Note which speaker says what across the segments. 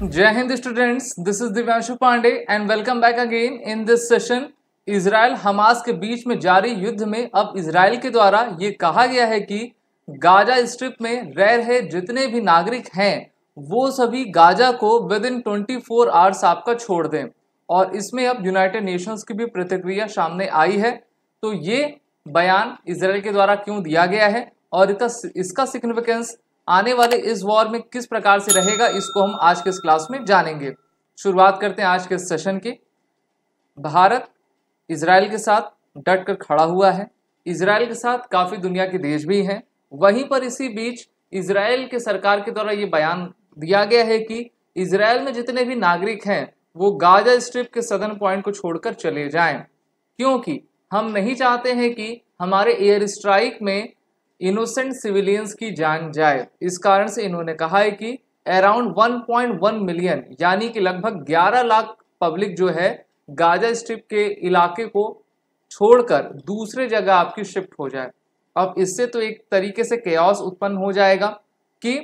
Speaker 1: जय हिंद students, this is Divyanshu Pandey and welcome back again in this session. Israel Hamas के बीच में जारी युद्ध में अब इजराइल के द्वारा ये कहा गया है कि गाजा स्ट्रिप में रह रहे जितने भी नागरिक हैं वो सभी गाजा को विद इन 24 आवर्स आपका छोड़ दें। और इसमें अब यूनाइटेड नेशंस की भी प्रतिक्रिया सामने आई है। तो ये बयान इजराइल के द्वारा क्यों दिया गया है और इसका सिग्निफिकेंस आने वाले इस वॉर में किस प्रकार से रहेगा, इसको हम आज के इस क्लास में जानेंगे। शुरुआत करते हैं आज के इस सेशन की। भारत इजराइल के साथ डट कर खड़ा हुआ है। इजराइल के साथ काफ़ी दुनिया के देश भी हैं। वहीं पर इसी बीच इजराइल के सरकार के द्वारा ये बयान दिया गया है कि इजराइल में जितने भी नागरिक हैं वो गाजा स्ट्रिप के सदर्न पॉइंट को छोड़कर चले जाएं, क्योंकि हम नहीं चाहते हैं कि हमारे एयर स्ट्राइक में इनोसेंट सिविलियंस की जान जाए। इस कारण से इन्होंने कहा है कि अराउंड 1.1 मिलियन यानी कि लगभग 11 लाख पब्लिक जो है गाजा स्ट्रिप के इलाके को छोड़कर दूसरे जगह आपकी शिफ्ट हो जाए। अब इससे तो एक तरीके से केओस उत्पन्न हो जाएगा कि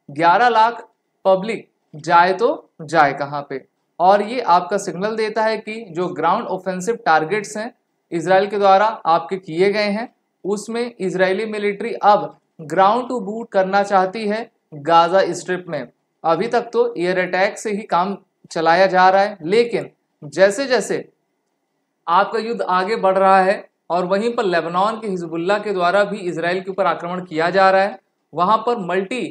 Speaker 1: 11 लाख पब्लिक जाए तो जाए कहाँ पे। और ये आपका सिग्नल देता है कि जो ग्राउंड ऑफेंसिव टारगेट्स हैं इजराइल के द्वारा आपके किए गए हैं उसमें इजरायली मिलिट्री अब ग्राउंड टू बूट करना चाहती है गाजा स्ट्रिप में। अभी तक तो एयर अटैक से ही काम चलाया जा रहा है, लेकिन जैसे जैसे आपका युद्ध आगे बढ़ रहा है और वहीं पर लेबनान के हिजबुल्लाह के द्वारा भी इजराइल के ऊपर आक्रमण किया जा रहा है, वहां पर मल्टी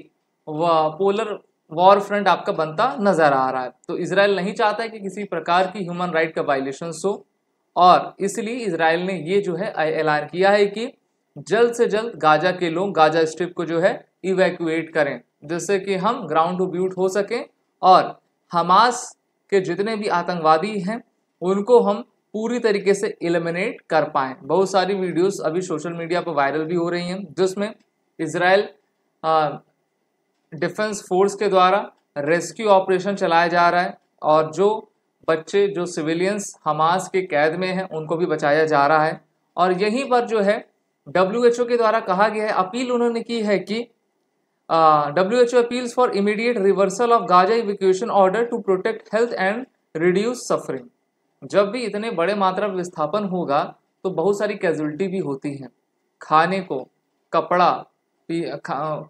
Speaker 1: पोलर वॉर फ्रंट आपका बनता नजर आ रहा है। तो इजराइल नहीं चाहता है कि किसी प्रकार की ह्यूमन राइट का वायलेशन हो, और इसलिए इजराइल ने ये जो है ऐलान किया है कि जल्द से जल्द गाजा के लोग गाजा स्ट्रिप को जो है इवैक्यूएट करें, जिससे कि हम ग्राउंड टू ब्यूट हो सकें और हमास के जितने भी आतंकवादी हैं उनको हम पूरी तरीके से एलिमिनेट कर पाएं। बहुत सारी वीडियोस अभी सोशल मीडिया पर वायरल भी हो रही हैं जिसमें इजराइल डिफेंस फोर्स के द्वारा रेस्क्यू ऑपरेशन चलाया जा रहा है और जो बच्चे जो सिविलियंस हमास के कैद में हैं उनको भी बचाया जा रहा है। और यहीं पर जो है WHO के द्वारा कहा गया है, अपील उन्होंने की है कि WHO appeals for immediate reversal of Gaza evacuation order to protect health and reduce suffering. जब भी इतने बड़े मात्रा में विस्थापन होगा तो बहुत सारी कैजुअलिटी भी होती हैं। खाने को कपड़ा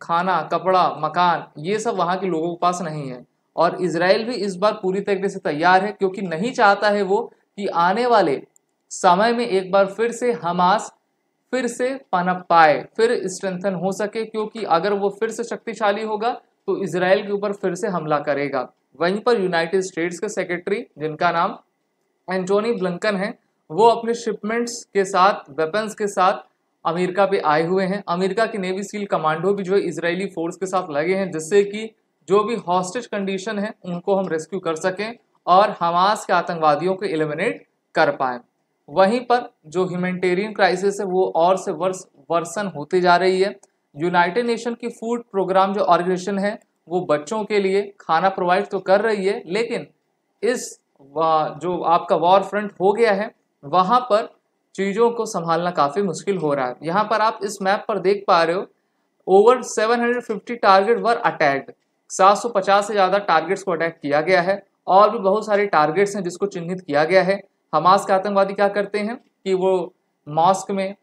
Speaker 1: खाना कपड़ा मकान ये सब वहाँ के लोगों के पास नहीं है। और इजराइल भी इस बार पूरी तरीके से तैयार है, क्योंकि नहीं चाहता है वो कि आने वाले समय में एक बार फिर से हमास फिर से पनप पाए, फिर स्ट्रेंथन हो सके, क्योंकि अगर वो फिर से शक्तिशाली होगा तो इजराइल के ऊपर फिर से हमला करेगा। वहीं पर यूनाइटेड स्टेट्स के सेक्रेटरी जिनका नाम एंटोनी ब्लिंकन है वो अपने शिपमेंट्स के साथ वेपन्स के साथ अमेरिका पे आए हुए हैं। अमेरिका के नेवी सील कमांडो भी जो है इजरायली फोर्स के साथ लगे हैं, जिससे कि जो भी हॉस्टेज कंडीशन है उनको हम रेस्क्यू कर सकें और हमास के आतंकवादियों को एलिमिनेट कर पाएं। वहीं पर जो ह्यूमैनिटेरियन क्राइसिस है वो और से वर्सन होती जा रही है। यूनाइटेड नेशन की फूड प्रोग्राम जो ऑर्गेनाइजेशन है वो बच्चों के लिए खाना प्रोवाइड तो कर रही है, लेकिन इस जो आपका वॉर फ्रंट हो गया है वहां पर चीज़ों को संभालना काफ़ी मुश्किल हो रहा है। यहाँ पर आप इस मैप पर देख पा रहे हो ओवर 750 टारगेट वर अटैक्ड। 750 से ज़्यादा टारगेट्स को अटैक किया गया है और भी बहुत सारे टारगेट्स हैं जिसको चिन्हित किया गया है। हमास के आतंकवादी क्या करते हैं कि वो मॉस्क में,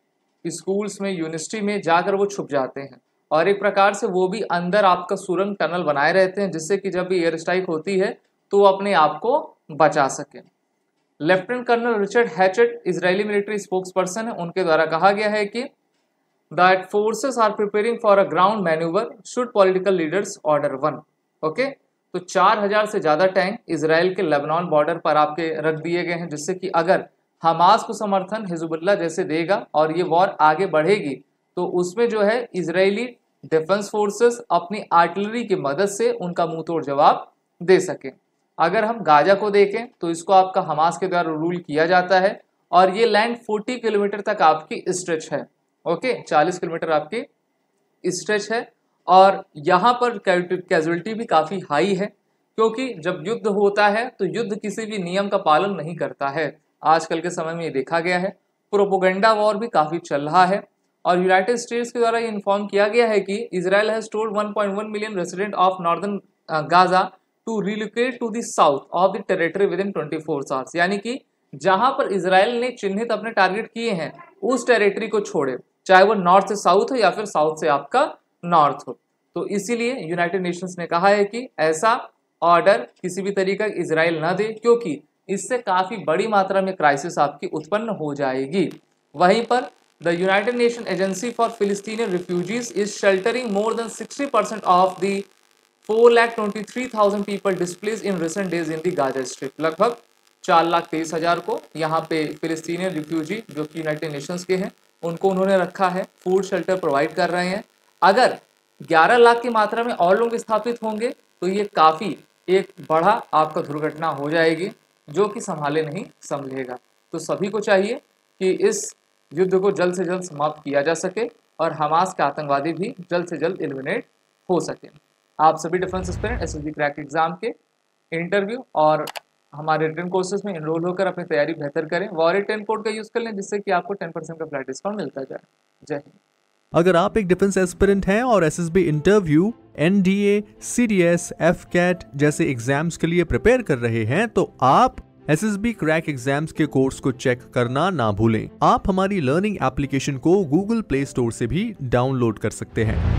Speaker 1: स्कूल्स में, यूनिवर्सिटी में जाकर वो छुप जाते हैं और एक प्रकार से वो भी अंदर आपका सुरंग टनल बनाए रहते हैं, जिससे कि जब भी एयर स्ट्राइक होती है तो वो अपने आप को बचा सके। Lieutenant colonel Richard Hecht Israeli military spokesperson है, उनके द्वारा कहा गया है कि that forces are preparing for a ground manoeuvre should political leaders order 1। Okay, तो 4000 से ज़्यादा टैंक इजराइल के लेबनान बॉर्डर पर आपके रख दिए गए हैं, जिससे कि अगर हमास को समर्थन हिजबुल्लाह जैसे देगा और ये वॉर आगे बढ़ेगी तो उसमें जो है इजरायली डिफेंस फोर्सेस अपनी आर्टिलरी की मदद से उनका मुंह तोड़ जवाब दे सकें। अगर हम गाजा को देखें तो इसको आपका हमास के द्वारा रूल किया जाता है और ये लैंड 40 किलोमीटर तक आपकी स्ट्रेच है। ओके, 40 किलोमीटर आपकी स्ट्रेच है और यहाँ पर कैजुअलिटी भी काफ़ी हाई है, क्योंकि जब युद्ध होता है तो युद्ध किसी भी नियम का पालन नहीं करता है। आजकल के समय में ये देखा गया है। प्रोपोगंडा वॉर भी काफ़ी चल रहा है और यूनाइटेड स्टेट्स के द्वारा ये इन्फॉर्म किया गया है कि Israel has told 1.1 million resident of northern Gaza to relocate to the south of the territory within 24 hours, यानी कि जहां पर इजराइल ने चिन्हित अपने टारगेट किए हैं उस टेरिटरी को छोड़े, चाहे वो नॉर्थ से साउथ हो या फिर साउथ से आपका नॉर्थ हो। तो इसीलिए यूनाइटेड नेशंस ने कहा है कि ऐसा ऑर्डर किसी भी तरीका इजराइल न दे, क्योंकि इससे काफी बड़ी मात्रा में क्राइसिस आपकी उत्पन्न हो जाएगी। वहीं पर the United nation agency for फिलिस्तीनियन refugees is sheltering more than 60% of the 4,23,000 people displace in recent days in the Gaza strip. लगभग 4,23,000 को यहाँ पे फिलिस्तीनियन रिफ्यूजी जो कि यूनाइटेड नेशंस के हैं उनको उन्होंने रखा है, फूड शेल्टर प्रोवाइड कर रहे हैं। अगर 11 लाख की मात्रा में और लोग स्थापित होंगे तो ये काफ़ी एक बड़ा आपका दुर्घटना हो जाएगी जो कि संभाले नहीं संभलेगा। तो सभी को चाहिए कि इस युद्ध को जल्द से जल्द समाप्त किया जा सके और हमास के आतंकवादी भी जल्द से जल्द एलिमिनेट हो सके। आप सभी defence aspirant SSB crack exam के इंटरव्यू और हमारे रिटन कोर्सेज में इनरोल होकर अपनी तैयारी बेहतर करें। वॉरियर 10 कोड का यूज़ कर लें जिससे कि आपको 10% का फ्लैट डिस्काउंट मिलता जाए। जय हिंद।
Speaker 2: अगर आप एक डिफेंस एस्पिरेंट हैं और SSB interview, NDA, CDS, AFCAT जैसे एग्जाम्स के लिए प्रिपेयर कर रहे हैं तो आप एसएसबी क्रैक एग्जाम्स के कोर्स को चेक करना ना भूलें। आप हमारी लर्निंग एप्लीकेशन को गूगल प्ले स्टोर से भी डाउनलोड कर सकते हैं।